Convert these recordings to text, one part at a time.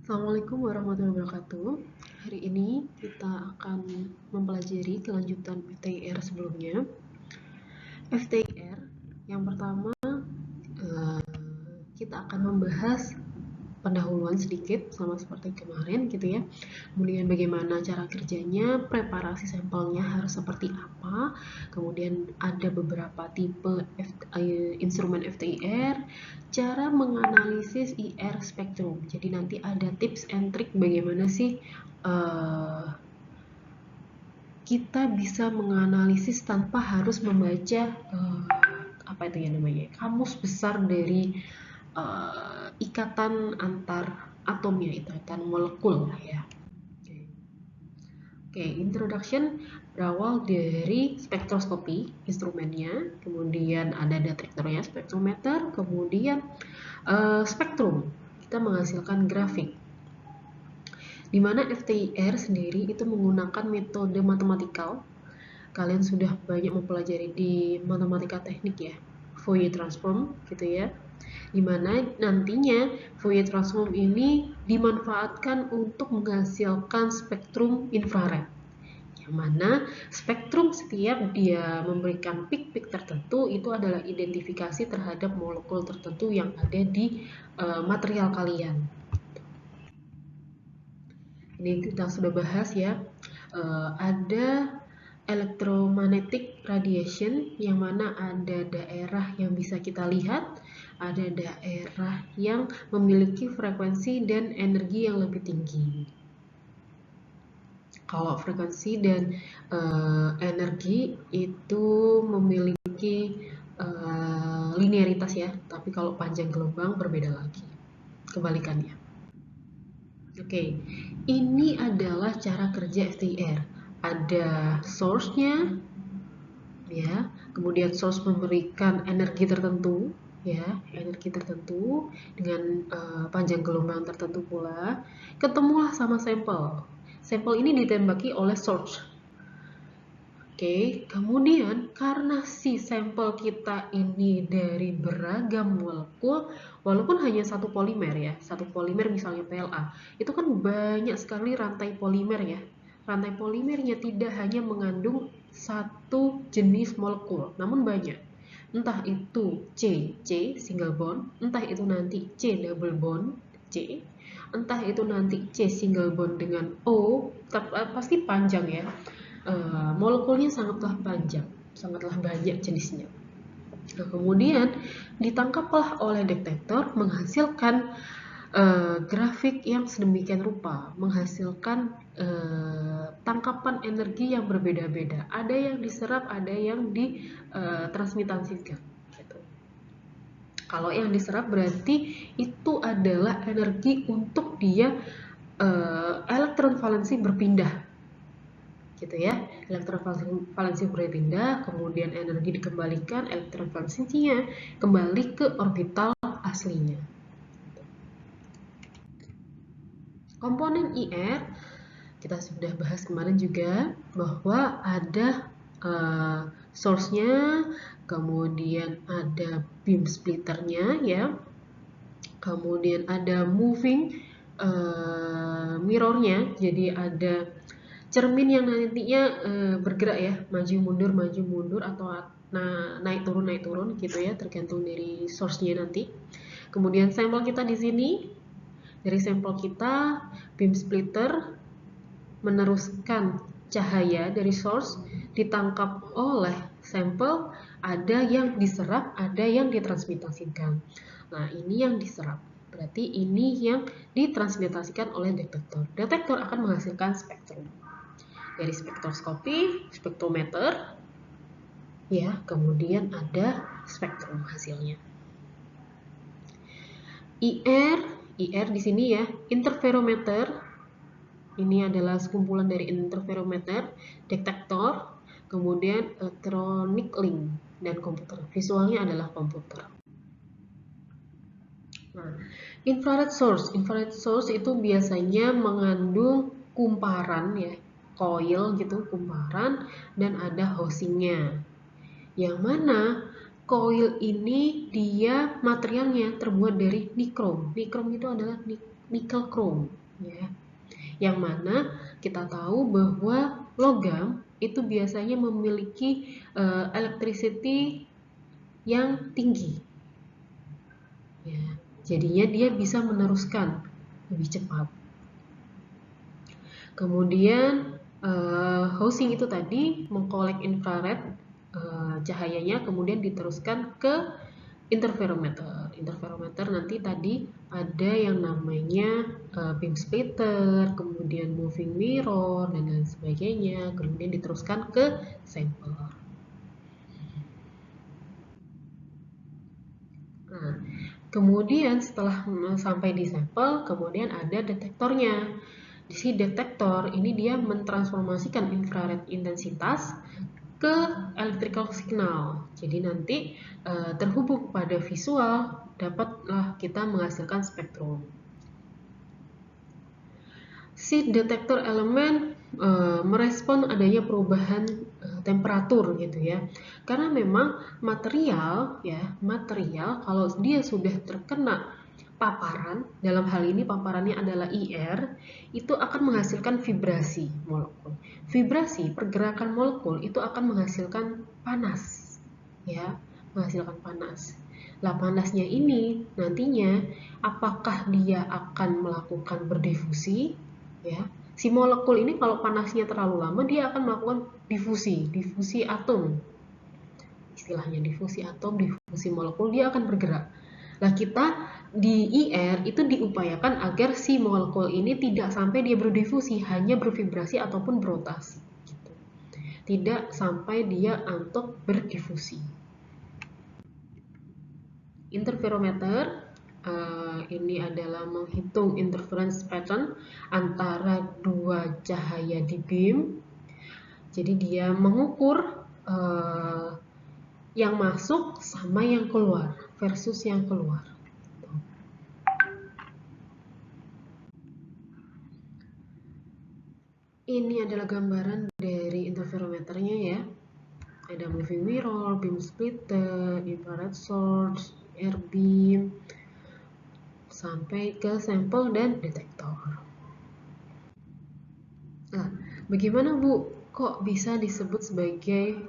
Assalamualaikum warahmatullahi wabarakatuh. Hari ini kita akan mempelajari kelanjutan FTIR sebelumnya. FTIR yang pertama kita akan membahas pendahuluan sedikit sama seperti kemarin gitu ya. Kemudian bagaimana cara kerjanya, preparasi sampelnya harus seperti apa. Kemudian ada beberapa tipe instrumen FTIR, cara menganalisis IR spektrum. Jadi nanti ada tips and trick bagaimana sih kita bisa menganalisis tanpa harus membaca apa itu ya namanya, kamus besar dari ikatan antar atom ya, ikatan molekul ya. Oke, introduction berawal dari spektroskopi instrumennya, kemudian ada detektornya spektrometer, kemudian spektrum kita menghasilkan grafik, di mana FTIR sendiri itu menggunakan metode matematikal. Kalian sudah banyak mempelajari di matematika teknik ya, Fourier transform gitu ya, dimana nantinya Fourier transform ini dimanfaatkan untuk menghasilkan spektrum infrared, yang mana spektrum setiap dia memberikan peak-peak tertentu itu adalah identifikasi terhadap molekul tertentu yang ada di material kalian. Ini kita sudah bahas ya, ada electromagnetic radiation, yang mana ada daerah yang bisa kita lihat, ada daerah yang memiliki frekuensi dan energi yang lebih tinggi. Kalau frekuensi dan energi itu memiliki linearitas ya, tapi kalau panjang gelombang berbeda lagi, kebalikannya. Oke, ini adalah cara kerja FTIR. Ada source-nya, ya. Kemudian source memberikan energi tertentu, ya, energi tertentu dengan panjang gelombang tertentu pula. Ketemulah sama sampel. Sampel ini ditembaki oleh source. Oke, kemudian karena si sampel kita ini dari beragam molekul, walaupun hanya satu polimer ya, satu polimer misalnya PLA, itu kan banyak sekali rantai polimer ya. Rantai polimernya tidak hanya mengandung satu jenis molekul, namun banyak. Entah itu C single bond, entah itu nanti C double bond, C, entah itu nanti C single bond dengan O, pasti panjang ya. Molekulnya sangatlah panjang, sangatlah banyak jenisnya. Nah, kemudian ditangkaplah oleh detektor menghasilkan grafik yang sedemikian rupa, menghasilkan tangkapan energi yang berbeda-beda. Ada yang diserap, ada yang ditransmitasikan. Gitu. Kalau yang diserap berarti itu adalah energi untuk dia elektron valensi berpindah, gitu ya. Elektron valensi berpindah, kemudian energi dikembalikan, elektron valensinya kembali ke orbital aslinya. Komponen IR kita sudah bahas kemarin juga, bahwa ada source-nya, kemudian ada beam splitternya ya, kemudian ada moving mirrornya, jadi ada cermin yang nantinya bergerak ya, maju mundur atau naik turun gitu ya, tergantung dari source-nya nanti. Kemudian sampel kita di sini, dari sampel kita beam splitter meneruskan cahaya dari source ditangkap oleh sampel, ada yang diserap, ada yang ditransmitasikan. Nah, ini yang diserap. Berarti ini yang ditransmitasikan oleh detektor. Detektor akan menghasilkan spektrum. Dari spektroskopi, spektrometer, ya, kemudian ada spektrum hasilnya. IR di sini ya, interferometer. Ini adalah sekumpulan dari interferometer, detektor, kemudian electronic link dan komputer. Visualnya adalah komputer. Nah, infrared source itu biasanya mengandung kumparan ya, coil gitu, kumparan, dan ada housingnya, yang mana Coil ini dia materialnya terbuat dari nikrom. Nikrom itu adalah nikel chrome, ya. Yang mana kita tahu bahwa logam itu biasanya memiliki electricity yang tinggi, ya. Jadinya dia bisa meneruskan lebih cepat. Kemudian housing itu tadi mengkolek infrared cahayanya, kemudian diteruskan ke interferometer. Interferometer nanti tadi ada yang namanya beam splitter, kemudian moving mirror, dan lain sebagainya. Kemudian diteruskan ke sampel. Nah, kemudian setelah sampai di sampel, kemudian ada detektornya. Di si detektor ini dia mentransformasikan infrared intensitas ke electrical signal. Jadi nanti terhubung pada visual, dapatlah kita menghasilkan spektrum. Si detektor elemen merespon adanya perubahan temperatur gitu ya. Karena memang material kalau dia sudah terkena paparan, dalam hal ini paparannya adalah IR, itu akan menghasilkan vibrasi molekul. Vibrasi pergerakan molekul itu akan menghasilkan panas, ya, menghasilkan panas. Lah panasnya ini nantinya apakah dia akan melakukan berdifusi, ya. Si molekul ini kalau panasnya terlalu lama dia akan melakukan difusi atom. Istilahnya difusi atom, difusi molekul, dia akan bergerak. Nah, kita di IR itu diupayakan agar si molekul ini tidak sampai dia berdifusi, hanya bervibrasi ataupun berotasi. Gitu. Tidak sampai dia untuk berdifusi. Interferometer ini adalah menghitung interference pattern antara dua cahaya di beam. Jadi dia mengukur yang masuk sama yang keluar versus yang keluar. Ini adalah gambaran dari interferometernya ya. Ada moving mirror, beam splitter, infrared source, air beam, sampai ke sampel dan detektor. Nah, bagaimana Bu? Kok bisa disebut sebagai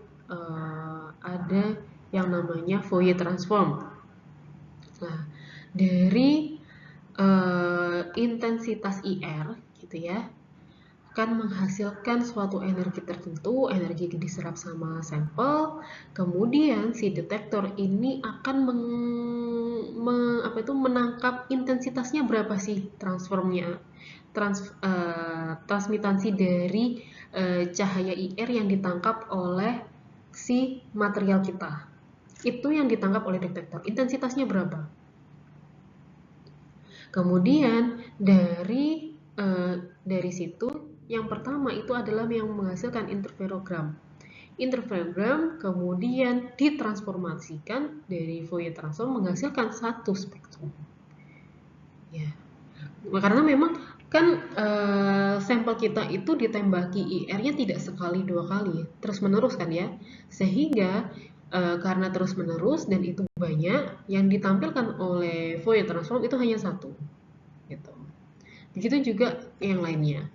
ada yang namanya Fourier transform? Nah, dari intensitas IR gitu ya, akan menghasilkan suatu energi tertentu, energi diserap sama sampel, kemudian si detektor ini akan menangkap intensitasnya berapa sih transformnya, transmitansi dari cahaya IR yang ditangkap oleh si material kita. Itu yang ditangkap oleh detektor, intensitasnya berapa. Kemudian dari situ yang pertama itu adalah yang menghasilkan interferogram. Interferogram kemudian ditransformasikan dari Fourier transform menghasilkan satu spektrum. Ya, karena memang kan sampel kita itu ditembaki IR-nya tidak sekali dua kali, terus menerus kan ya, sehingga karena terus menerus dan itu banyak, yang ditampilkan oleh Fourier transform itu hanya satu, gitu. Begitu juga yang lainnya.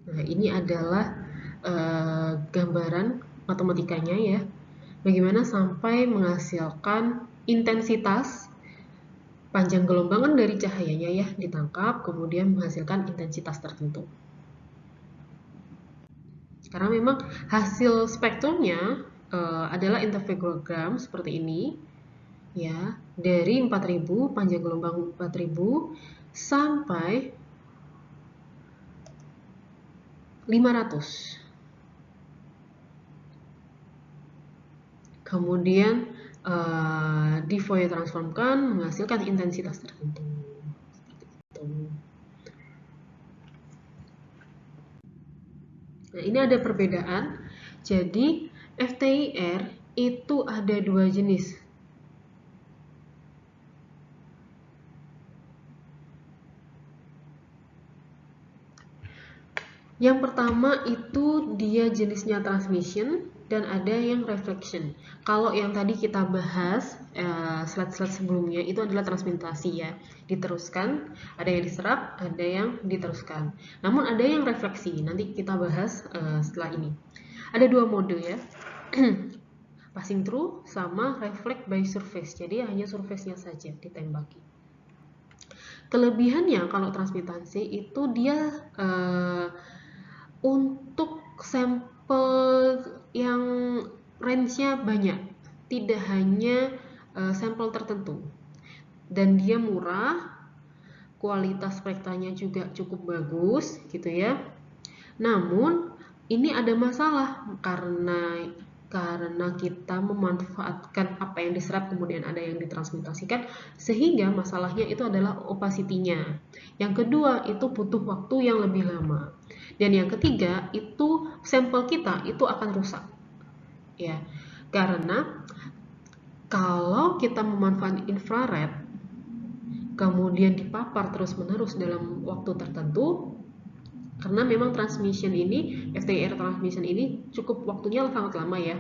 Nah, ini adalah gambaran matematikanya ya. Bagaimana sampai menghasilkan intensitas panjang gelombang dari cahayanya ya ditangkap, kemudian menghasilkan intensitas tertentu. Karena memang hasil spektrumnya adalah interferogram seperti ini ya, dari 4000, panjang gelombang 4000 sampai 500. Kemudian di Fourier transformkan menghasilkan intensitas tertentu. Seperti itu. Nah, ini ada perbedaan. Jadi FTIR itu ada dua jenis. Yang pertama itu dia jenisnya transmission dan ada yang reflection. Kalau yang tadi kita bahas slide-slide sebelumnya itu adalah transmitasi ya, diteruskan, ada yang diserap, ada yang diteruskan. Namun ada yang refleksi, nanti kita bahas setelah ini. Ada dua mode ya, passing through sama reflect by surface, jadi hanya surface-nya saja ditembaki. Kelebihannya kalau transmitasi itu dia untuk sampel yang range-nya banyak, tidak hanya sampel tertentu, dan dia murah, kualitas spektanya juga cukup bagus gitu ya. Namun ini ada masalah karena kita memanfaatkan apa yang diserap kemudian ada yang ditransmitasikan, sehingga masalahnya itu adalah opacity-nya. Yang kedua itu butuh waktu yang lebih lama, dan yang ketiga itu sampel kita itu akan rusak ya, karena kalau kita memanfaatkan infrared kemudian dipapar terus-menerus dalam waktu tertentu, karena memang transmission ini, FTIR transmission ini cukup waktunya sangat lama ya,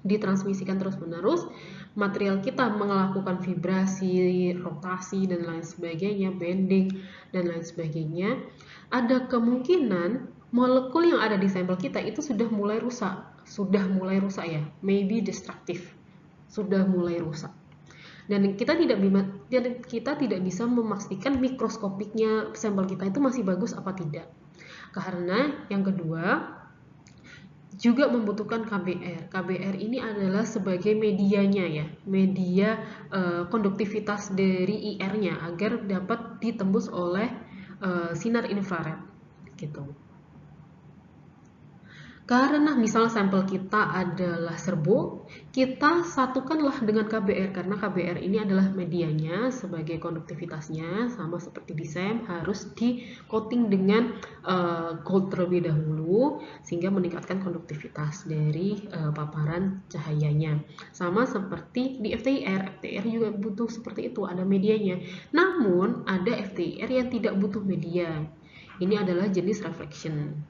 ditransmisikan terus-menerus, material kita melakukan vibrasi, rotasi, dan lain sebagainya, bending, dan lain sebagainya, ada kemungkinan molekul yang ada di sampel kita itu sudah mulai rusak ya, maybe destruktif, sudah mulai rusak. Dan kita tidak bisa memastikan mikroskopiknya sampel kita itu masih bagus apa tidak. Karena yang kedua juga membutuhkan KBR. KBR ini adalah sebagai medianya ya, media konduktivitas dari IR-nya agar dapat ditembus oleh sinar infrared gitu. Karena misal sampel kita adalah serbuk, kita satukanlah dengan KBR, karena KBR ini adalah medianya sebagai konduktivitasnya, sama seperti di SEM, harus di coating dengan gold terlebih dahulu sehingga meningkatkan konduktivitas dari paparan cahayanya. Sama seperti di FTIR, FTIR juga butuh seperti itu, ada medianya. Namun ada FTIR yang tidak butuh media. Ini adalah jenis reflection.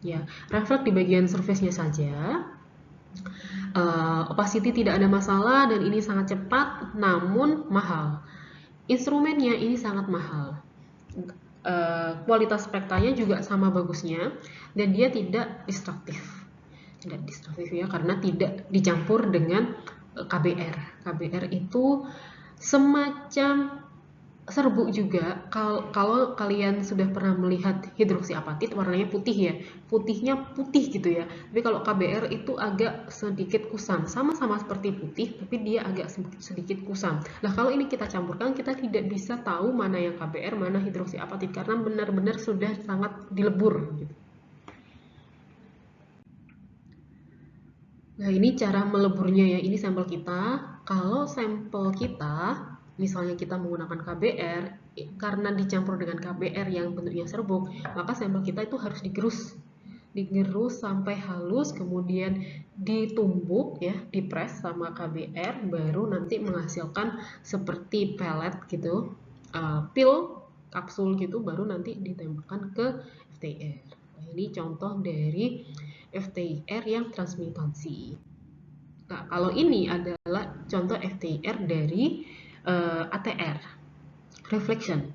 Ya, reflect di bagian surface-nya saja. Opacity tidak ada masalah dan ini sangat cepat, namun mahal. Instrumennya ini sangat mahal. Kualitas spektanya juga sama bagusnya dan dia tidak destruktif. Tidak destruktif ya, karena tidak dicampur dengan KBR. KBR itu semacam serbuk juga. Kalau kalian sudah pernah melihat hidroksiapatit, warnanya putih ya, putihnya putih gitu ya, tapi kalau KBR itu agak sedikit kusam, sama-sama seperti putih tapi dia agak sedikit kusam. Nah kalau ini kita campurkan, kita tidak bisa tahu mana yang KBR, mana hidroksiapatit, karena benar-benar sudah sangat dilebur gitu. Nah ini cara meleburnya ya, ini sampel kita. Kalau sampel kita misalnya kita menggunakan KBR, karena dicampur dengan KBR yang bentuknya serbuk, maka sampel kita itu harus digerus sampai halus, kemudian ditumbuk ya, dipres sama KBR, baru nanti menghasilkan seperti pellet gitu, pil kapsul gitu, baru nanti ditembakkan ke FTIR. Nah, ini contoh dari FTIR yang transmitasi. Nah, kalau ini adalah contoh FTIR dari ATR, reflection.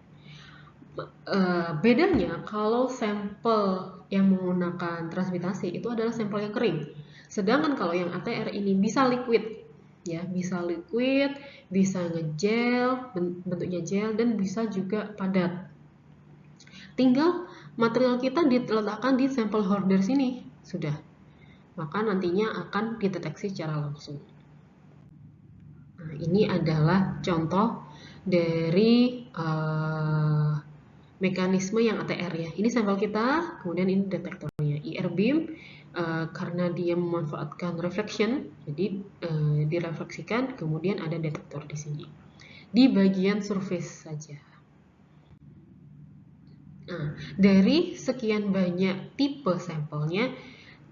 Bedanya kalau sampel yang menggunakan transmitasi itu adalah sampel yang kering. Sedangkan kalau yang ATR ini bisa liquid, ya, bisa liquid, bisa ngegel, bentuknya gel, dan bisa juga padat. Tinggal material kita diletakkan di sampel holder sini, sudah. Maka nantinya akan dideteksi secara langsung. Nah, ini adalah contoh dari mekanisme yang ATR ya. Ini sampel kita, kemudian ini detektornya. IR beam karena dia memanfaatkan reflection, jadi direfleksikan, kemudian ada detektor di sini. Di bagian surface saja. Nah, dari sekian banyak tipe sampelnya,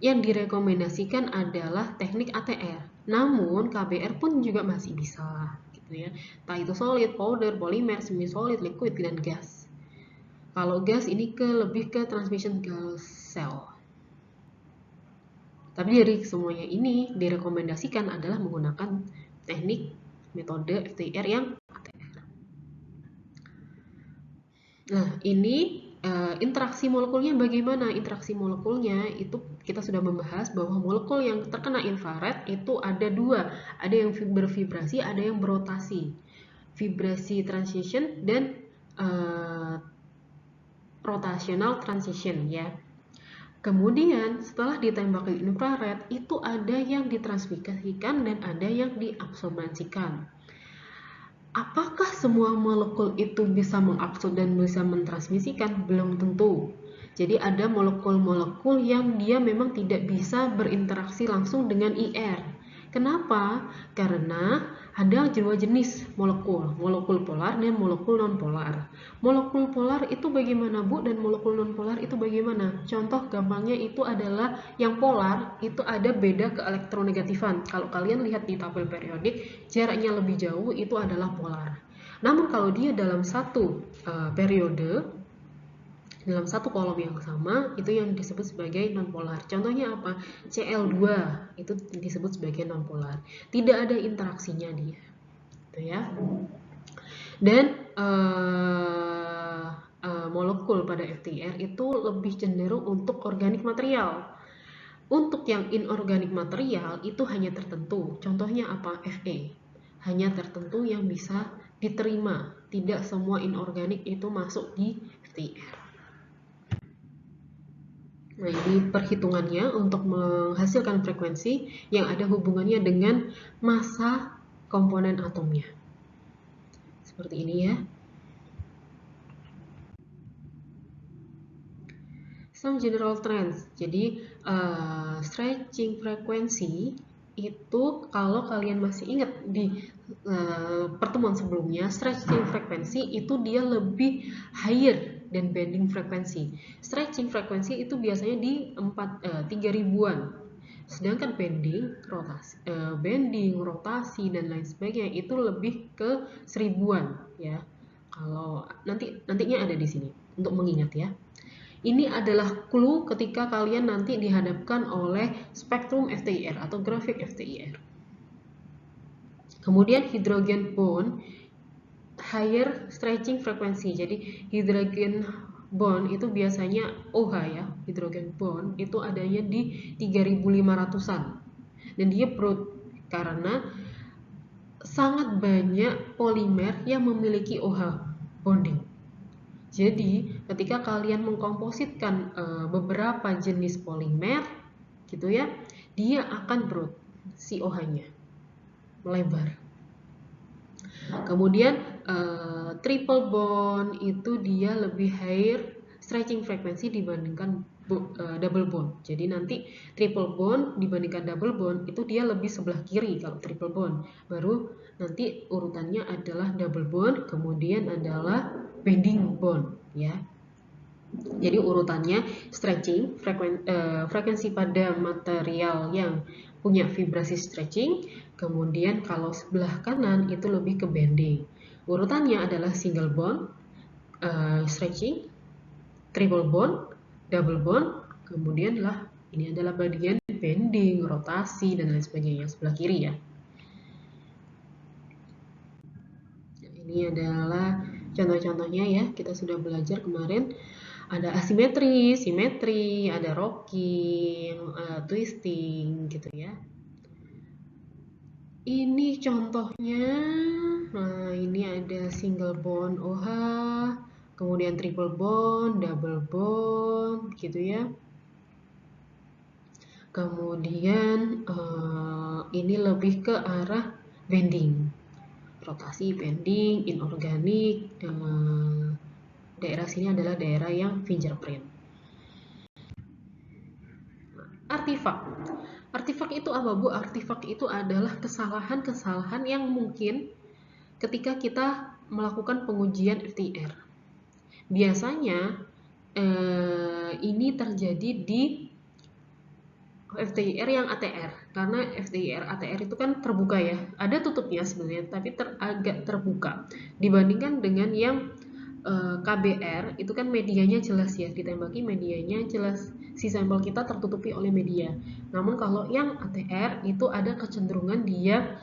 yang direkomendasikan adalah teknik ATR. Namun KBR pun juga masih bisa, gitu ya. Entah itu solid, powder, polimer, semi solid, liquid, dan gas. Kalau gas ini lebih ke transmission gas cell. Tapi dari semuanya ini direkomendasikan adalah menggunakan teknik metode FTIR yang ATR. Nah, ini interaksi molekulnya bagaimana? Interaksi molekulnya itu kita sudah membahas bahwa molekul yang terkena infrared itu ada dua, ada yang bervibrasi, ada yang berotasi. Vibrasi transition dan rotational transition ya. Kemudian setelah ditembaki infrared itu ada yang ditransmisikan dan ada yang diabsorpsikan. Apakah semua molekul itu bisa mengabsorb dan bisa mentransmisikan? Belum tentu. Jadi ada molekul-molekul yang dia memang tidak bisa berinteraksi langsung dengan IR. Kenapa? Karena ada dua jenis molekul, molekul polar dan molekul nonpolar. Molekul polar itu bagaimana, Bu? Dan molekul nonpolar itu bagaimana? Contoh gampangnya itu adalah yang polar itu ada beda keelektronegatifan. Kalau kalian lihat di tabel periodik, jaraknya lebih jauh itu adalah polar. Namun kalau dia dalam satu periode, dalam satu kolom yang sama, itu yang disebut sebagai nonpolar. Contohnya apa? Cl2 itu disebut sebagai nonpolar. Tidak ada interaksinya dia, gitu ya. Dan molekul pada FTIR itu lebih cenderung untuk organik material. Untuk yang inorganik material itu hanya tertentu. Contohnya apa? Fe. Hanya tertentu yang bisa diterima. Tidak semua inorganik itu masuk di FTIR. Nah, ini perhitungannya untuk menghasilkan frekuensi yang ada hubungannya dengan massa komponen atomnya. Seperti ini ya. Some general trends. Jadi, stretching frekuensi itu kalau kalian masih ingat di pertemuan sebelumnya, stretching frekuensi itu dia lebih higher dan bending frekuensi. Stretching frekuensi itu biasanya di 3000-an. Sedangkan bending, rotasi dan lain sebagainya itu lebih ke 1000-an ya. Kalau nantinya ada di sini untuk mengingat ya. Ini adalah clue ketika kalian nanti dihadapkan oleh spektrum FTIR atau grafik FTIR. Kemudian hydrogen bond higher stretching frequency. Jadi hydrogen bond itu biasanya OH ya, hydrogen bond itu adanya di 3500-an. Dan dia broad karena sangat banyak polimer yang memiliki OH bonding. Jadi, ketika kalian mengkompositkan beberapa jenis polimer, gitu ya, dia akan broad si OH-nya melebar. Kemudian triple bond itu dia lebih higher stretching frekuensi dibandingkan double bond. Jadi nanti triple bond dibandingkan double bond itu dia lebih sebelah kiri kalau triple bond. Baru nanti urutannya adalah double bond, kemudian adalah bending bond ya. Jadi urutannya stretching frekuensi pada material yang punya vibrasi stretching, kemudian kalau sebelah kanan itu lebih ke bending. Urutannya adalah single bond, stretching, triple bond, double bond, kemudian ini adalah bagian bending, rotasi dan lain sebagainya sebelah kiri ya. Ini adalah contoh-contohnya ya, kita sudah belajar kemarin. Ada asimetri, simetri, ada rocking, twisting gitu ya. Ini contohnya, nah ini ada single bond OH, kemudian triple bond, double bond gitu ya. Kemudian ini lebih ke arah bending, rotasi, bending, inorganik. Daerah sini adalah daerah yang fingerprint. Artifak. Artifak itu apa, Bu? Artifak itu adalah kesalahan-kesalahan yang mungkin ketika kita melakukan pengujian FTIR. Biasanya ini terjadi di FTIR yang ATR, karena FTIR ATR itu kan terbuka ya, ada tutupnya sebenarnya, tapi agak terbuka dibandingkan dengan yang KBR itu kan medianya jelas ya, ditembaki medianya jelas, si sampel kita tertutupi oleh media. Namun kalau yang ATR itu ada kecenderungan dia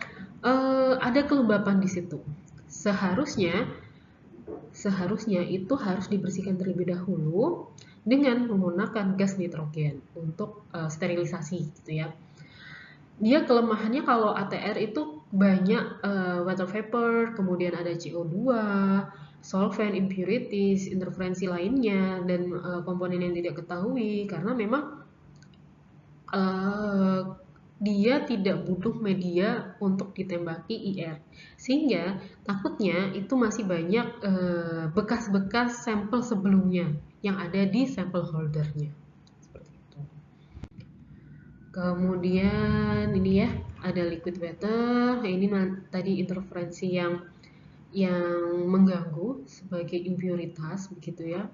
ada kelembapan di situ. Seharusnya itu harus dibersihkan terlebih dahulu dengan menggunakan gas nitrogen untuk sterilisasi gitu ya. Dia kelemahannya kalau ATR itu banyak water vapor, kemudian ada CO2, solvent, impurities, interferensi lainnya, dan komponen yang tidak ketahui, karena memang dia tidak butuh media untuk ditembaki IR, sehingga takutnya itu masih banyak bekas-bekas sampel sebelumnya yang ada di sampel holdernya. Seperti itu. Kemudian ini ya ada liquid water. Ini tadi interferensi yang mengganggu sebagai impuritas begitu ya.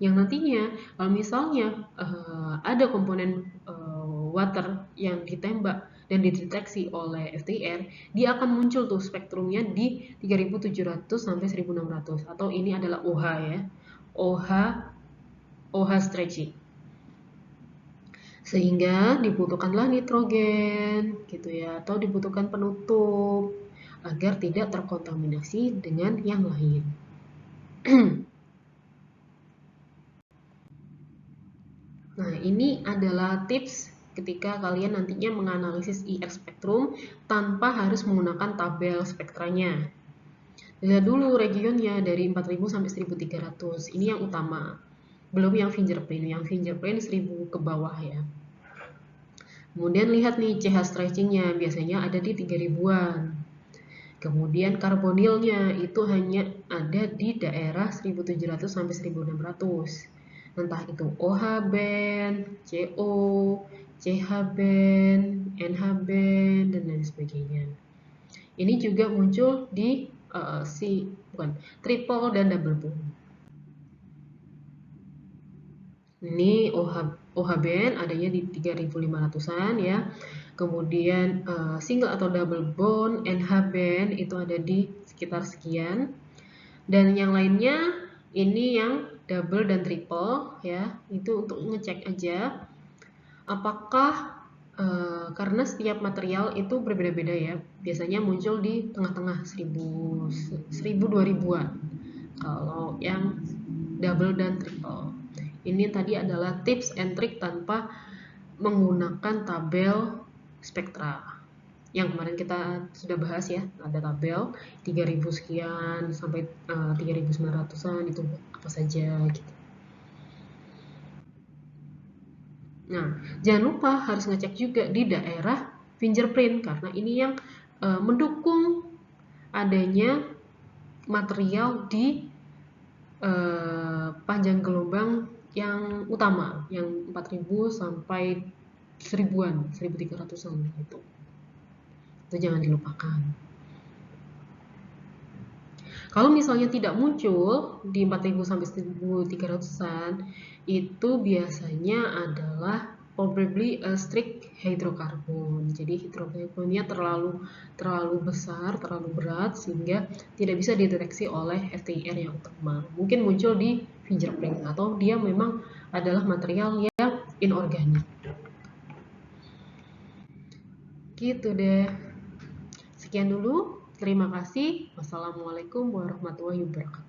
Yang nantinya kalau misalnya ada komponen water yang ditembak dan dideteksi oleh FTIR, dia akan muncul tuh spektrumnya di 3700 sampai 1600, atau ini adalah OH ya. OH stretching. Sehingga dibutuhkanlah nitrogen gitu ya, atau dibutuhkan penutup agar tidak terkontaminasi dengan yang lain. Nah, ini adalah tips ketika kalian nantinya menganalisis IR spektrum tanpa harus menggunakan tabel spektranya. Lihat dulu regionnya dari 4000 sampai 1300. Ini yang utama. Belum yang fingerprint. Yang fingerprint 1000 ke bawah ya. Kemudian lihat nih CH stretchingnya, biasanya ada di 3000-an. Kemudian karbonilnya itu hanya ada di daerah 1700 sampai 1600. Entah itu OH band, CO, CH band, NH band, dan lain sebagainya. Ini juga muncul di triple dan double bond. Ini OH band adanya di 3500-an ya. Kemudian single atau double bond NH band itu ada di sekitar sekian. Dan yang lainnya ini yang double dan triple ya. Itu untuk ngecek aja apakah karena setiap material itu berbeda-beda ya. Biasanya muncul di tengah-tengah 1000-2000-an. Kalau yang double dan triple. Ini tadi adalah tips and trick tanpa menggunakan tabel spektra. Yang kemarin kita sudah bahas ya, ada tabel 3000 sekian sampai 3900-an itu apa saja gitu. Nah, jangan lupa harus ngecek juga di daerah fingerprint karena ini yang mendukung adanya material di panjang gelombang yang utama, yang 4000 sampai 1000-an, 1300-an gitu. Itu jangan dilupakan. Kalau misalnya tidak muncul di 4000 sampai 1300-an, itu biasanya adalah probably a strict hydrocarbon. Jadi hidrokarbonnya terlalu besar, terlalu berat sehingga tidak bisa dideteksi oleh FTIR yang utama. Mungkin muncul di fingerprint atau dia memang adalah material yang inorganik. Gitu deh. Sekian dulu. Terima kasih. Wassalamualaikum warahmatullahi wabarakatuh.